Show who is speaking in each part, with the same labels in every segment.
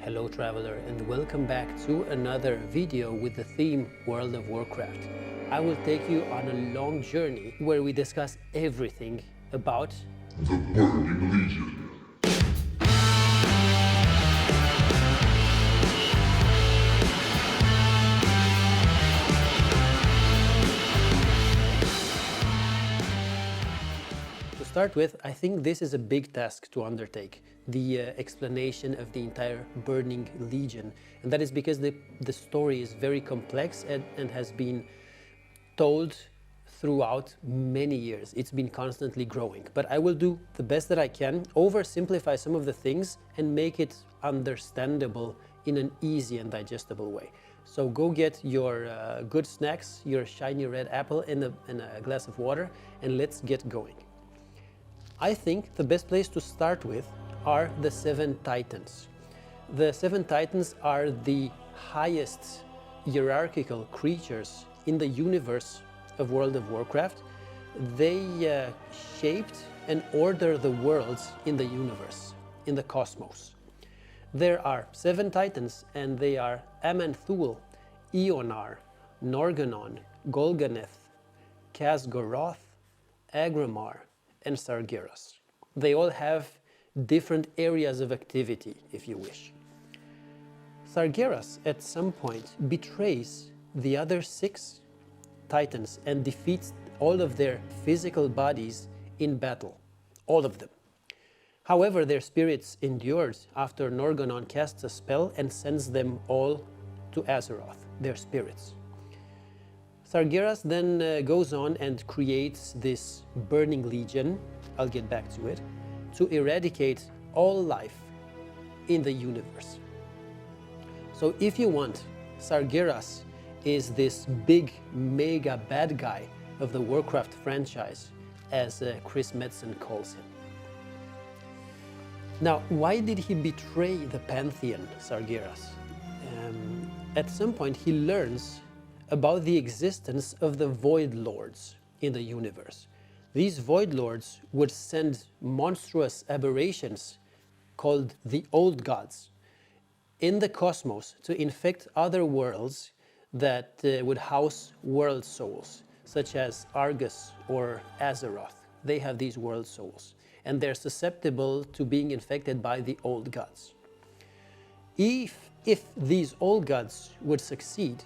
Speaker 1: Hello traveler, and welcome back to another video with the theme World of Warcraft. I will take you on a long journey where we discuss everything about
Speaker 2: the Burning Legion.
Speaker 1: To start with, I think this is a big task to undertake, the explanation of the entire Burning Legion. And that is because the story is very complex and has been told throughout many years. It's been constantly growing. But I will do the best that I can, oversimplify some of the things and make it understandable in an easy and digestible way. So go get your good snacks, your shiny red apple and a glass of water, and let's get going. I think the best place to start with are the 7 Titans. The 7 Titans are the highest hierarchical creatures in the universe of World of Warcraft. They shaped and order the worlds in the universe, in the cosmos. There are 7 Titans, and they are Aman'Thul, Eonar, Norgannon, Golganeth, Khaz'goroth, Agramar, and Sargeras. They all have different areas of activity, if you wish. Sargeras, at some point, betrays the other 6 Titans and defeats all of their physical bodies in battle, all of them. However, their spirits endured after Norgannon casts a spell and sends them all to Azeroth, their spirits. Sargeras then goes on and creates this Burning Legion, I'll get back to it, to eradicate all life in the universe. So if you want, Sargeras is this big mega bad guy of the Warcraft franchise, as Chris Metzen calls him. Now, why did he betray the Pantheon, Sargeras? At some point he learns about the existence of the Void Lords in the universe. These Void Lords would send monstrous aberrations called the Old Gods in the cosmos to infect other worlds that would house world souls, such as Argus or Azeroth. They have these world souls, and they're susceptible to being infected by the Old Gods. If these Old Gods would succeed,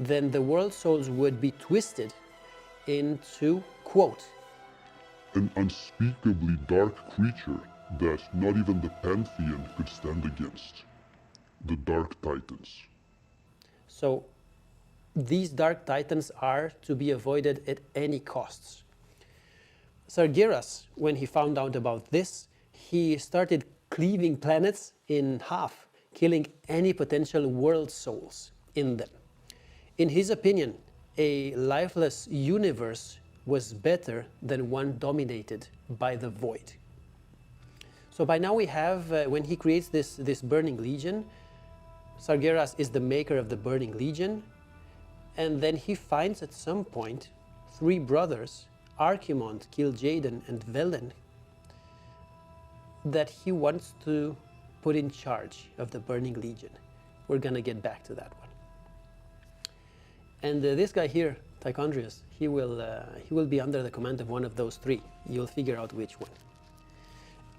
Speaker 1: then the world souls would be twisted into, quote,
Speaker 2: an unspeakably dark creature that not even the Pantheon could stand against. The Dark Titans.
Speaker 1: So these Dark Titans are to be avoided at any costs. Sargeras, when he found out about this, he started cleaving planets in half, killing any potential world souls in them. In his opinion, a lifeless universe was better than one dominated by the void. So by now we have, when he creates this Burning Legion, Sargeras is the maker of the Burning Legion, and then he finds at some point 3 brothers, Archimonde, Kil'jaeden, and Velen, that he wants to put in charge of the Burning Legion. We're gonna get back to that one. And this guy here, Tichondrius, he will be under the command of one of those 3. You'll figure out which one.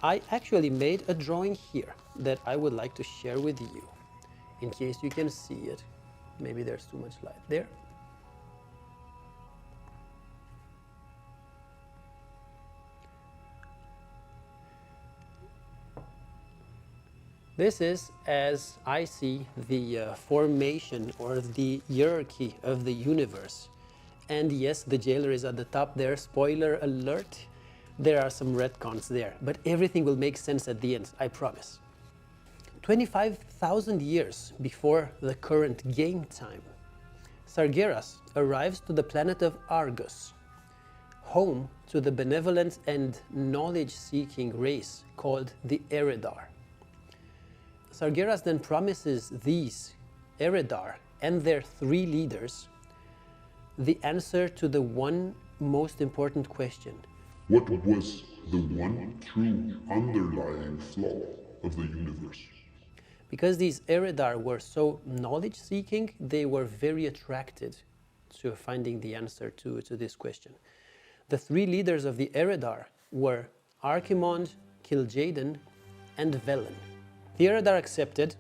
Speaker 1: I actually made a drawing here that I would like to share with you, in case you can see it. Maybe there's too much light there. This is, as I see, the formation or the hierarchy of the universe. And yes, the jailer is at the top there. Spoiler alert, there are some retcons there, but everything will make sense at the end, I promise. 25,000 years before the current game time, Sargeras arrives to the planet of Argus, home to the benevolent and knowledge-seeking race called the Eredar. Sargeras then promises these Eredar and their 3 leaders the answer to the one most important question.
Speaker 2: What was the one true underlying flaw of the universe?
Speaker 1: Because these Eredar were so knowledge-seeking, they were very attracted to finding the answer to this question. The three leaders of the Eredar were Archimonde, Kil'jaeden, and Velen. The Eredar accepted,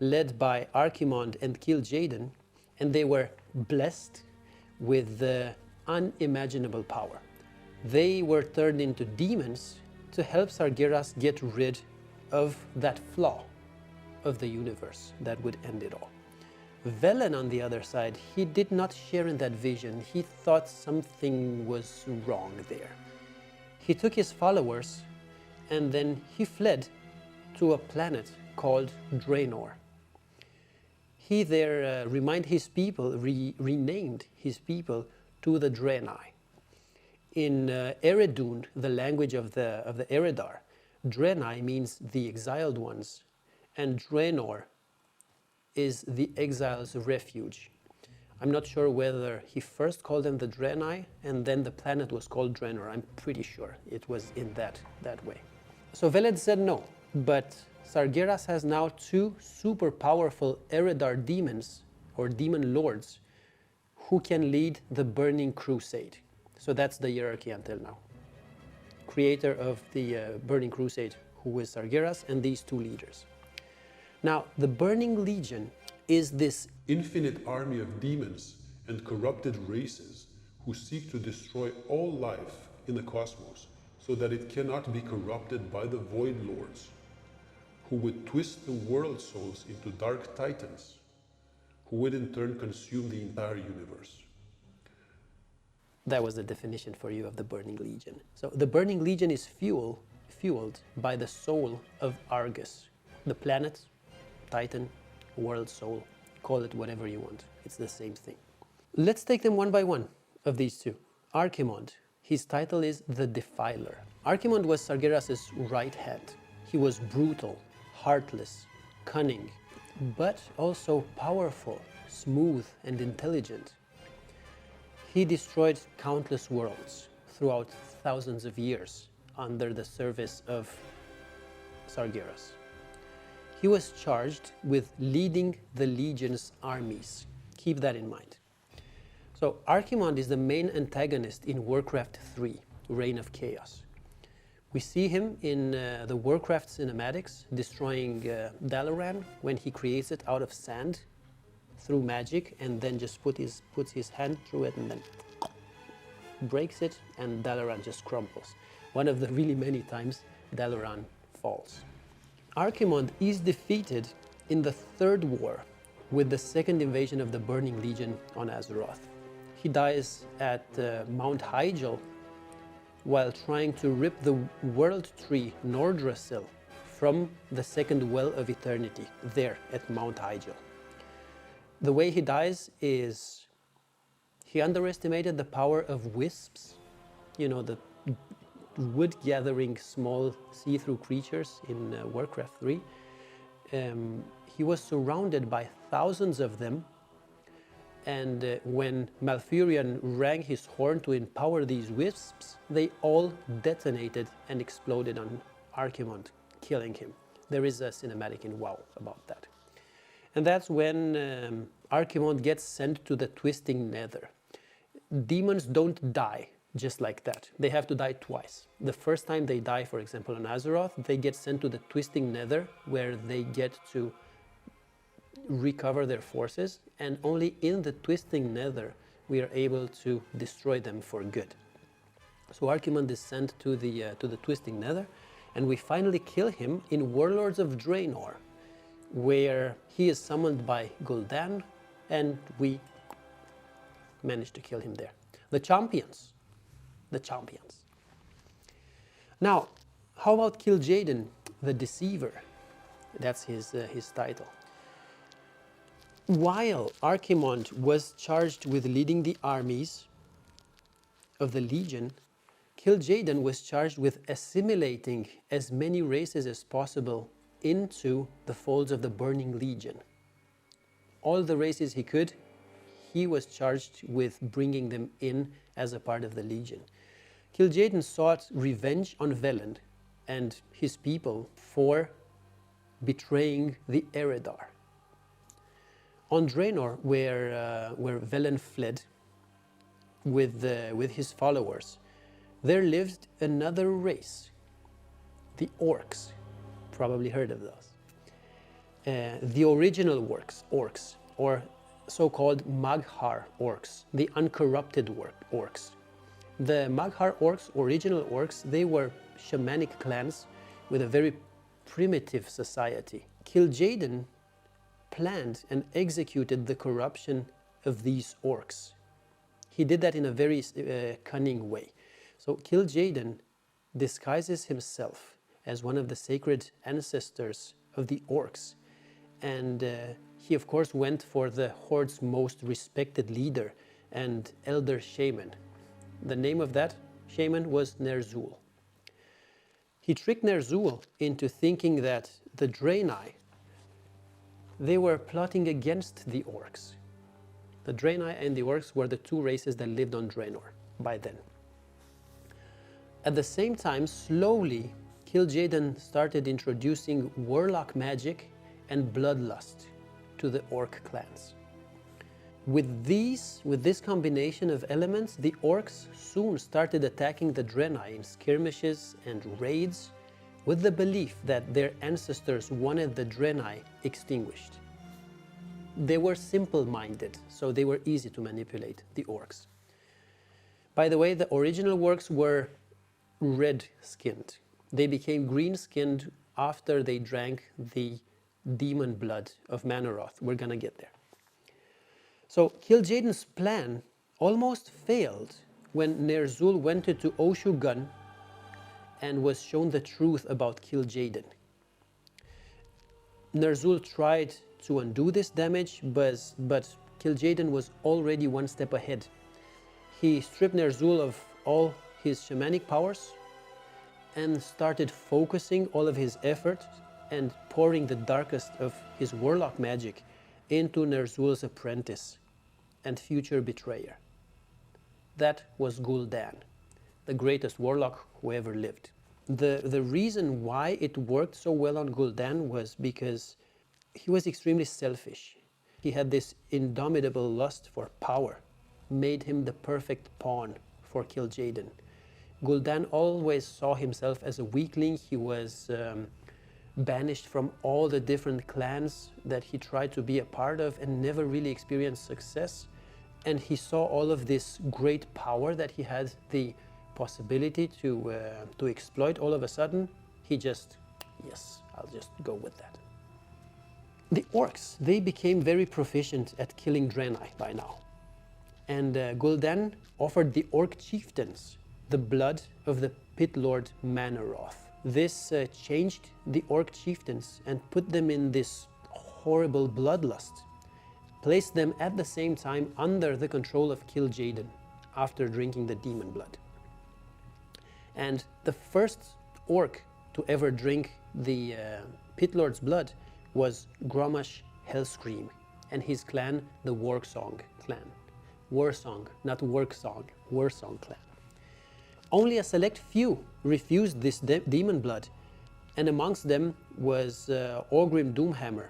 Speaker 1: led by Archimonde and Kil'jaeden, and they were blessed with unimaginable power. They were turned into demons to help Sargeras get rid of that flaw of the universe that would end it all. Velen, on the other side, he did not share in that vision. He thought something was wrong there. He took his followers and then he fled to a planet called Draenor. He there renamed his people to the Draenei. In Eredun, the language of the Eredar, Draenei means the exiled ones, and Draenor is the exile's refuge. I'm not sure whether he first called them the Draenei and then the planet was called Draenor. I'm pretty sure it was in that way. So Veled said no, but Sargeras has now two super powerful Eredar demons, or demon lords, who can lead the Burning Crusade. So that's the hierarchy until now. Creator of the Burning Crusade, who is Sargeras, and these two leaders. Now, the Burning Legion is this
Speaker 3: infinite army of demons and corrupted races who seek to destroy all life in the cosmos so that it cannot be corrupted by the Void Lords, who would twist the world souls into dark titans, who would in turn consume the entire universe.
Speaker 1: That was the definition for you of the Burning Legion. So the Burning Legion is fueled by the soul of Argus, the planet, Titan, world soul, call it whatever you want. It's the same thing. Let's take them one by one of these two. Archimonde, his title is the Defiler. Archimonde was Sargeras' right hand. He was brutal, heartless, cunning, but also powerful, smooth, and intelligent. He destroyed countless worlds throughout thousands of years under the service of Sargeras. He was charged with leading the Legion's armies. Keep that in mind. So Archimonde is the main antagonist in Warcraft 3, Reign of Chaos. We see him in the Warcraft cinematics destroying Dalaran when he creates it out of sand through magic and then just puts his hand through it and then breaks it and Dalaran just crumbles. One of the really many times Dalaran falls. Archimonde is defeated in the Third War with the second invasion of the Burning Legion on Azeroth. He dies at Mount Hyjal while trying to rip the world tree Nordrassil from the second Well of Eternity there at Mount Hyjal. The way he dies is he underestimated the power of wisps, you know, the wood-gathering small see-through creatures in Warcraft 3. He was surrounded by thousands of them, and when Malfurion rang his horn to empower these wisps, they all detonated and exploded on Archimonde, killing him. There is a cinematic in WoW about that. And that's when Archimonde gets sent to the Twisting Nether. Demons don't die just like that. They have to die twice. The first time they die, for example, on Azeroth, they get sent to the Twisting Nether, where they get to recover their forces, and only in the Twisting Nether we are able to destroy them for good. So Archimonde is sent to the Twisting Nether, and we finally kill him in Warlords of Draenor, where he is summoned by Gul'dan, and we manage to kill him there. The champions. Now, how about Kil'jaeden, the Deceiver? That's his title. While Archimonde was charged with leading the armies of the Legion, Kil'jaeden was charged with assimilating as many races as possible into the folds of the Burning Legion. All the races he could, he was charged with bringing them in as a part of the Legion. Kil'jaeden sought revenge on Velen and his people for betraying the Eredar. On Draenor, where Velen fled with his followers, there lived another race, the Orcs. Probably heard of those. The original orcs, or so-called Maghar orcs, the uncorrupted orcs. The Maghar orcs, original orcs, they were shamanic clans with a very primitive society. Kil'jaeden planned and executed the corruption of these orcs. He did that in a very cunning way. So Kil'jaeden disguises himself as one of the sacred ancestors of the orcs, and he of course went for the Horde's most respected leader and elder shaman. The name of that shaman was Ner'zhul. He tricked Ner'zhul into thinking that the Draenei, they were plotting against the orcs. The Draenei and the orcs were the two races that lived on Draenor by then. At the same time, slowly, Kil'jaeden started introducing warlock magic and bloodlust to the orc clans. With this combination of elements, the orcs soon started attacking the Draenei in skirmishes and raids with the belief that their ancestors wanted the Draenei extinguished. They were simple-minded, so they were easy to manipulate, the orcs. By the way, the original orcs were red-skinned. They became green-skinned after they drank the demon blood of Manoroth. We're gonna get there. So Kil'jaeden's plan almost failed when Ner'zhul went into Oshu'gun and was shown the truth about Kil'jaeden. Ner'zhul tried to undo this damage, but Kil'jaeden was already one step ahead. He stripped Ner'zhul of all his shamanic powers and started focusing all of his effort and pouring the darkest of his warlock magic into Ner'zhul's apprentice and future betrayer. That was Gul'dan, the greatest warlock who ever lived. The reason why it worked so well on Gul'dan was because he was extremely selfish. He had this indomitable lust for power, made him the perfect pawn for Kil'jaeden. Gul'dan always saw himself as a weakling. He was banished from all the different clans that he tried to be a part of and never really experienced success. And he saw all of this great power that he had the possibility to exploit. All of a sudden, he just, yes, I'll just go with that. The orcs, they became very proficient at killing Draenei by now. And Gul'dan offered the orc chieftains the blood of the pit lord Manoroth. This changed the orc chieftains and put them in this horrible bloodlust, placed them at the same time under the control of Kil'jaeden after drinking the demon blood. And the first orc to ever drink the pit lord's blood was Grommash Hellscream and his clan, the Warsong clan. Warsong, not Worksong, Warsong clan. Only a select few refused this demon blood, and amongst them was Orgrim Doomhammer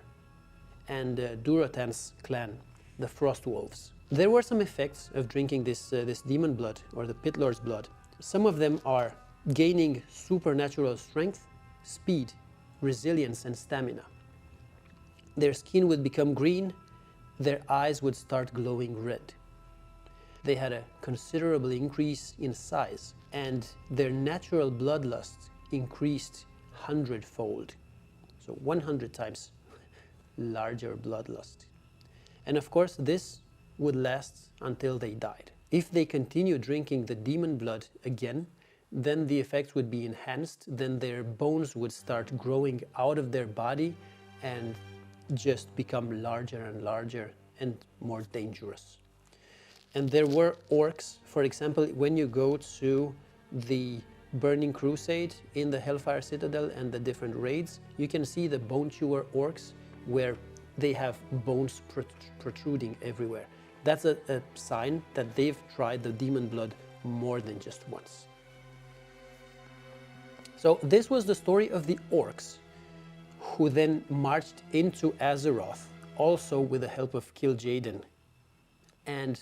Speaker 1: and Durotan's clan, the Frostwolves. There were some effects of drinking this demon blood, or the pit lord's blood. Some of them are gaining supernatural strength, speed, resilience, and stamina. Their skin would become green, their eyes would start glowing red. They had a considerable increase in size, and their natural bloodlust increased 100-fold, so 100 times larger bloodlust. And of course, this would last until they died. If they continue drinking the demon blood again, then the effects would be enhanced, then their bones would start growing out of their body and just become larger and larger and more dangerous. And there were orcs, for example, when you go to the Burning Crusade in the Hellfire Citadel and the different raids, you can see the bone chewer orcs where they have bones protruding everywhere. That's a sign that they've tried the demon blood more than just once. So this was the story of the orcs, who then marched into Azeroth, also with the help of Kil'jaeden, and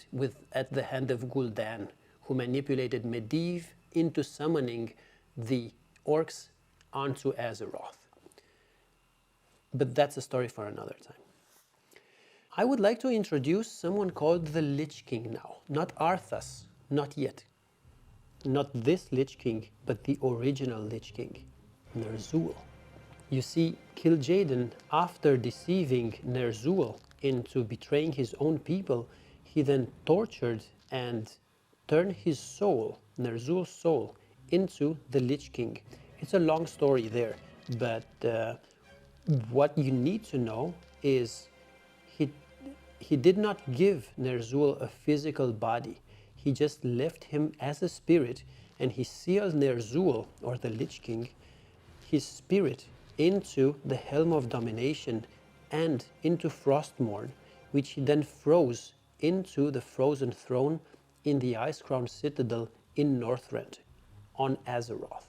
Speaker 1: at the hand of Gul'dan, who manipulated Medivh into summoning the orcs onto Azeroth. But that's a story for another time. I would like to introduce someone called the Lich King now. Not Arthas, not yet. Not this Lich King, but the original Lich King, Ner'zhul. You see, Kil'jaeden, after deceiving Ner'zhul into betraying his own people, he then tortured and turned his soul, Ner'zhul's soul, into the Lich King. It's a long story there, but what you need to know is he did not give Ner'zhul a physical body. He just left him as a spirit, and he sealed Ner'zhul, or the Lich King, his spirit, into the Helm of Domination and into Frostmourne, which he then froze into the Frozen Throne in the Ice-Crown Citadel in Northrend, on Azeroth.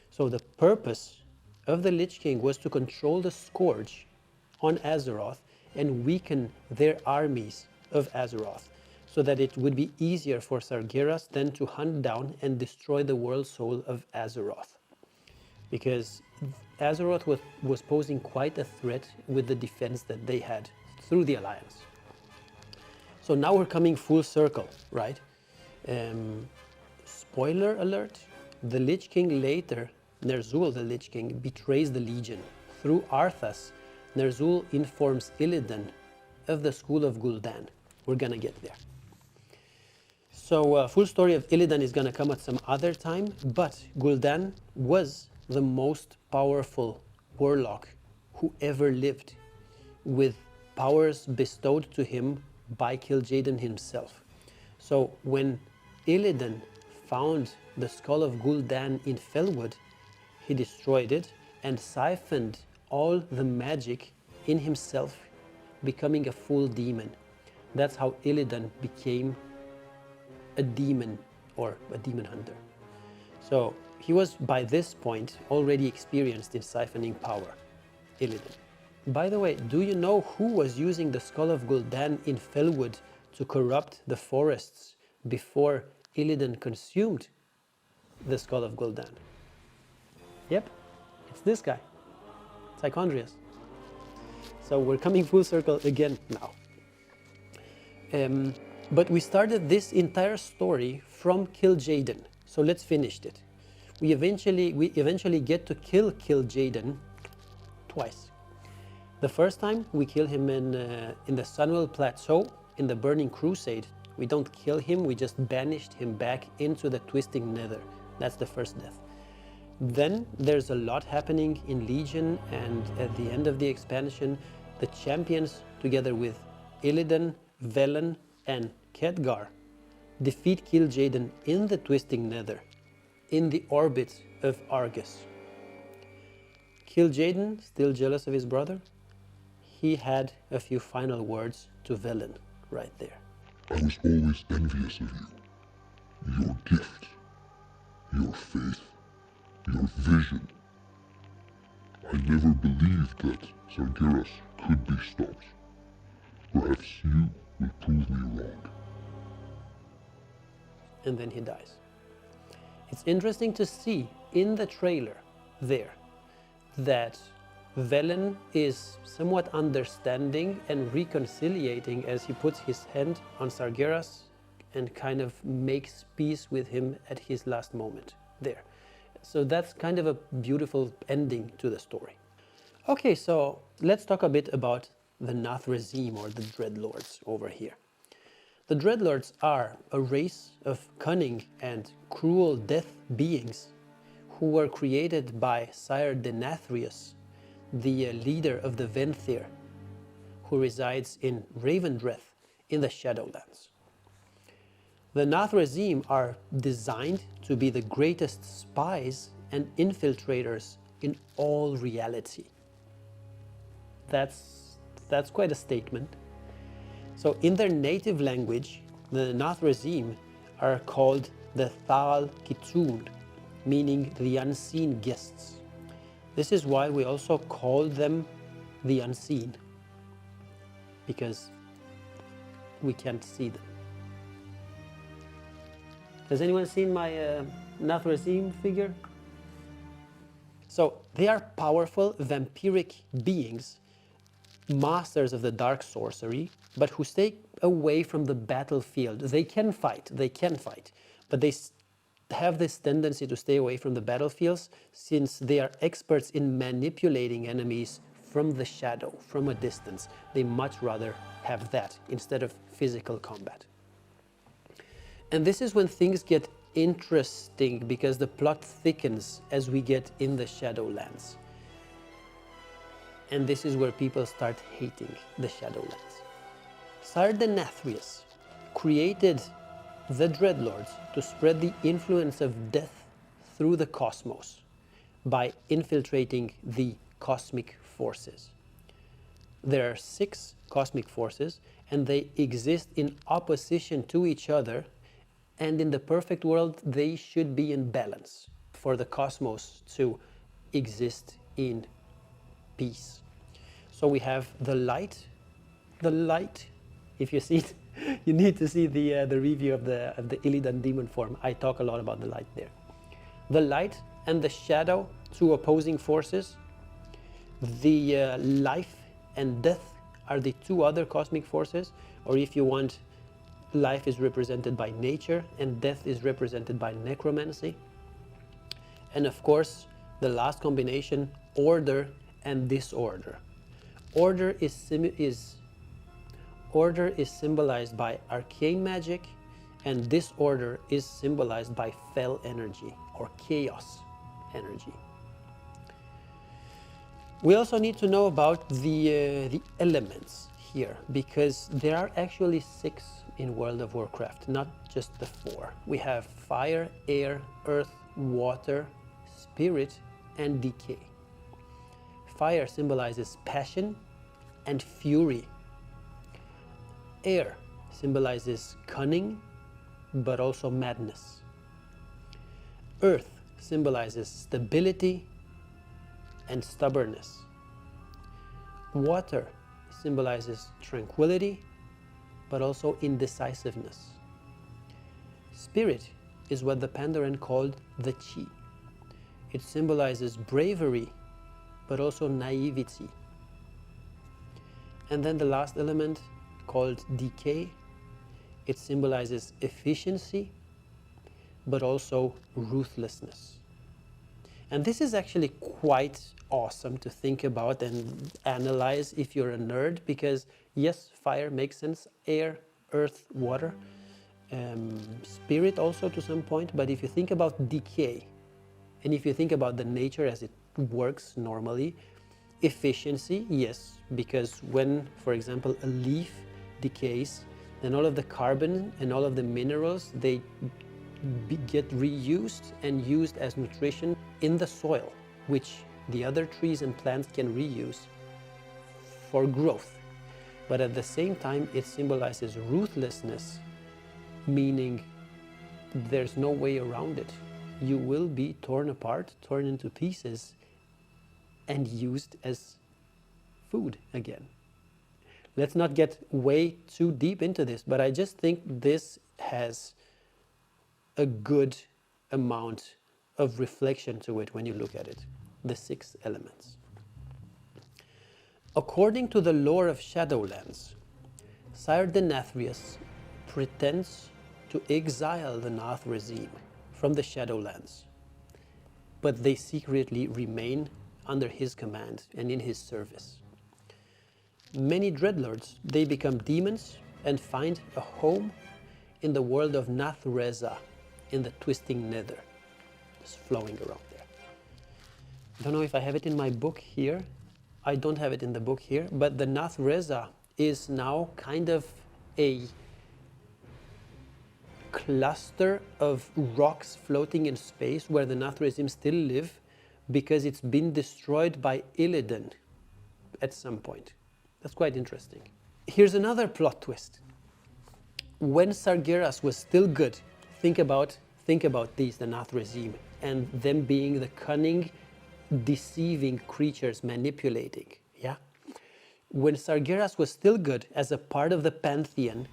Speaker 1: So the purpose of the Lich King was to control the Scourge on Azeroth and weaken their armies of Azeroth, so that it would be easier for Sargeras then to hunt down and destroy the World Soul of Azeroth. Because Azeroth was posing quite a threat with the defense that they had through the Alliance. So now we're coming full circle, right? Spoiler alert, the Lich King later, Ner'zhul the Lich King, betrays the Legion. Through Arthas, Ner'zhul informs Illidan of the School of Gul'dan. We're gonna get there. So full story of Illidan is gonna come at some other time, but Gul'dan was the most powerful warlock who ever lived, with powers bestowed to him by Kil'jaeden himself. So when Illidan found the skull of Gul'dan in Felwood, he destroyed it and siphoned all the magic in himself, becoming a full demon. That's how Illidan became a demon, or a demon hunter. So he was by this point already experienced in siphoning power, Illidan. By the way, do you know who was using the skull of Gul'dan in Felwood to corrupt the forests before Illidan consumed the skull of Gul'dan? Yep, it's this guy, Psychondrius. So we're coming full circle again now. But we started this entire story from Kil'jaeden, so let's finish it. We eventually get to kill Kil'jaeden twice. The first time we kill him in the Sunwell Plateau in the Burning Crusade. We don't kill him, we just banished him back into the Twisting Nether. That's the first death. Then there's a lot happening in Legion, and at the end of the expansion, the champions, together with Illidan, Velen, and Khadgar, defeat Kil'jaeden in the Twisting Nether, in the orbit of Argus. Kil'jaeden, still jealous of his brother, he had a few final words to Velen right there.
Speaker 2: I was always envious of you. Your gift, your faith, your vision. I never believed that Sargeras could be stopped. Perhaps you will prove me wrong.
Speaker 1: And then he dies. It's interesting to see in the trailer there that Velen is somewhat understanding and reconciliating as he puts his hand on Sargeras and kind of makes peace with him at his last moment there. So that's kind of a beautiful ending to the story. Okay, so let's talk a bit about the Nathrezim, or the Dreadlords over here. The Dreadlords are a race of cunning and cruel death beings who were created by Sire Denathrius, the leader of the Venthyr, who resides in Ravendreth in the Shadowlands. The Nathrezim are designed to be the greatest spies and infiltrators in all reality. That's quite a statement. So in their native language, the Nathrezim are called the Thal Kitun, meaning the unseen guests. This is why we also call them the unseen, because we can't see them. Has anyone seen my Nathrazim figure? So they are powerful vampiric beings, masters of the dark sorcery, but who stay away from the battlefield. They can fight, but they have this tendency to stay away from the battlefields since they are experts in manipulating enemies from the shadow, from a distance. They much rather have that instead of physical combat. And this is when things get interesting, because the plot thickens as we get in the Shadowlands. And this is where people start hating the Shadowlands. Sargeras created the Dreadlords to spread the influence of death through the cosmos by infiltrating the cosmic forces. There are 6 cosmic forces, and they exist in opposition to each other, and in the perfect world they should be in balance for the cosmos to exist in peace. So we have the light, if you see it, you need to see the review of the Illidan demon form. I talk a lot about the light there. The light and the shadow, 2 opposing forces. The life and death are the 2 other cosmic forces, or if you want, life is represented by nature and death is represented by necromancy. And of course, the last combination, order and disorder. Order is symbolized by arcane magic, and disorder is symbolized by fell energy or chaos energy. We also need to know about the elements here, because there are actually 6 in World of Warcraft, not just the 4. We have fire, air, earth, water, spirit, and decay. Fire symbolizes passion and fury. Air symbolizes cunning, but also madness. Earth symbolizes stability and stubbornness. Water symbolizes tranquility, but also indecisiveness. Spirit is what the Pandaren called the Chi. It symbolizes bravery, but also naivety. And then the last element, called decay, it symbolizes efficiency, but also ruthlessness. And this is actually quite awesome to think about and analyze if you're a nerd, because yes, fire makes sense, air, earth, water, spirit also to some point, but if you think about decay, and if you think about the nature as it works normally, efficiency, yes, because when, for example, a leaf decays, then all of the carbon and all of the minerals, they get reused and used as nutrition in the soil, which the other trees and plants can reuse for growth. But at the same time, it symbolizes ruthlessness, meaning there's no way around it. You will be torn apart, torn into pieces, and used as food again. Let's not get way too deep into this, but I just think this has a good amount of reflection to it when you look at it, the 6 elements. According to the lore of Shadowlands, Sargeras pretends to exile the Nathrazim from the Shadowlands, but they secretly remain under his command and in his service. Many Dreadlords, they become demons and find a home in the world of Nathreza, in the twisting nether, just flowing around there. I don't know if I have it in my book here. I don't have it in the book here, but the Nathreza is now kind of a cluster of rocks floating in space where the Nathrezim still live, because it's been destroyed by Illidan at some point. That's quite interesting. Here's another plot twist. When Sargeras was still good, think about these, the Nathrezim, and them being the cunning, deceiving creatures manipulating. Yeah? When Sargeras was still good as a part of the Pantheon,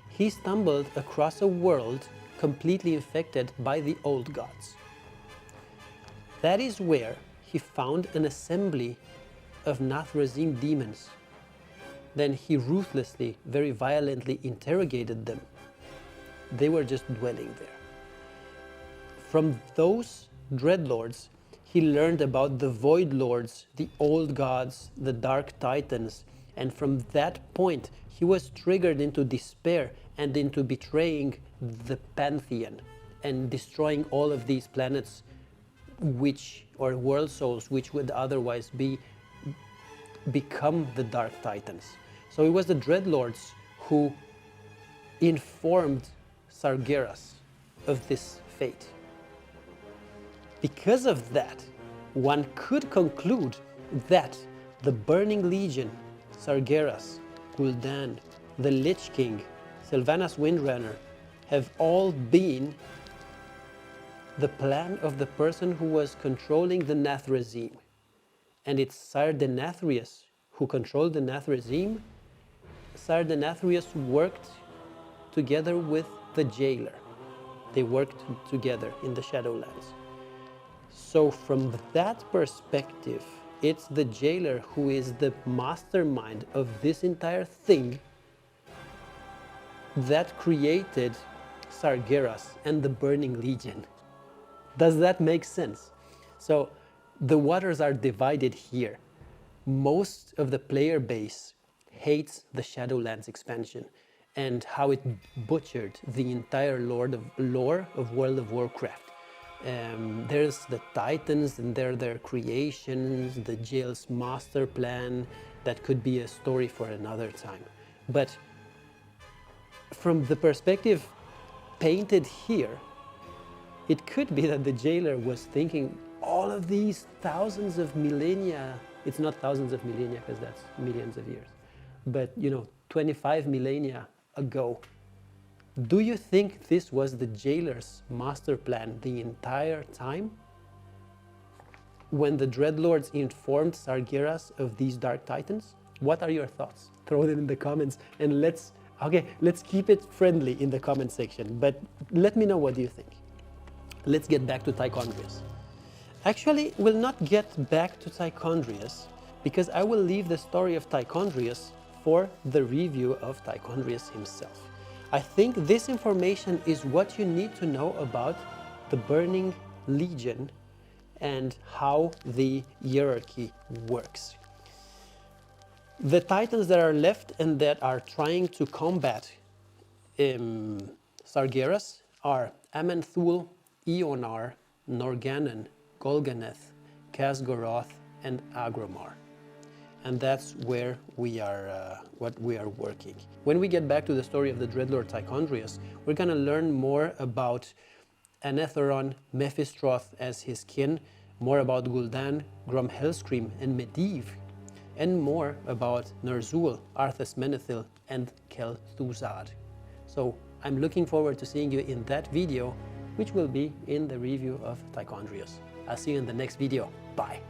Speaker 1: he stumbled across a world completely infected by the old gods. That is where he found an assembly of Nathrazim demons. Then he ruthlessly, very violently interrogated them. They were just dwelling there. From those dreadlords, he learned about the Void Lords, the old gods, the Dark Titans, and from that point he was triggered into despair and into betraying the Pantheon and destroying all of these planets or world souls which would otherwise become the Dark Titans. So it was the dreadlords who informed Sargeras of this fate. Because of that, one could conclude that the Burning Legion, Sargeras, Gul'dan, the Lich King, Sylvanas Windrunner, have all been the plan of the person who was controlling the Nathrazim. And it's Sargeras who controlled the Nathrazim. Sargeras worked together with the jailer. They worked together in the Shadowlands. So from that perspective, it's the jailer who is the mastermind of this entire thing that created Sargeras and the Burning Legion. Does that make sense? So the waters are divided here. Most of the player base hates the Shadowlands expansion and how it butchered the entire lore of World of Warcraft. There's the Titans and their creations, the jail's master plan. That could be a story for another time. But from the perspective painted here, it could be that the jailer was thinking all of these thousands of millennia, it's not thousands of millennia because that's millions of years, but 25 millennia ago. Do you think this was the jailer's master plan the entire time? When the dreadlords informed Sargeras of these Dark Titans? What are your thoughts? Throw them in the comments and let's keep it friendly in the comment section, but let me know what you think. Let's get back to Tichondrius. Actually, we'll not get back to Tichondrius because I will leave the story of Tichondrius for the review of Tichondrius himself. I think this information is what you need to know about the Burning Legion and how the hierarchy works. The Titans that are left and that are trying to combat Sargeras are Aman'Thul, Eonar, Norgannon, Golganeth, Khazgoroth, and Agromar. And that's where we are, what we are working. When we get back to the story of the Dreadlord Tichondrius, we're going to learn more about Anetheron, Mephistroth as his kin, more about Gul'dan, Grom Hellscream, and Medivh, and more about Ner'zhul, Arthas Menethil, and Kel'Thuzad. So I'm looking forward to seeing you in that video, which will be in the review of Tichondrius. I'll see you in the next video. Bye.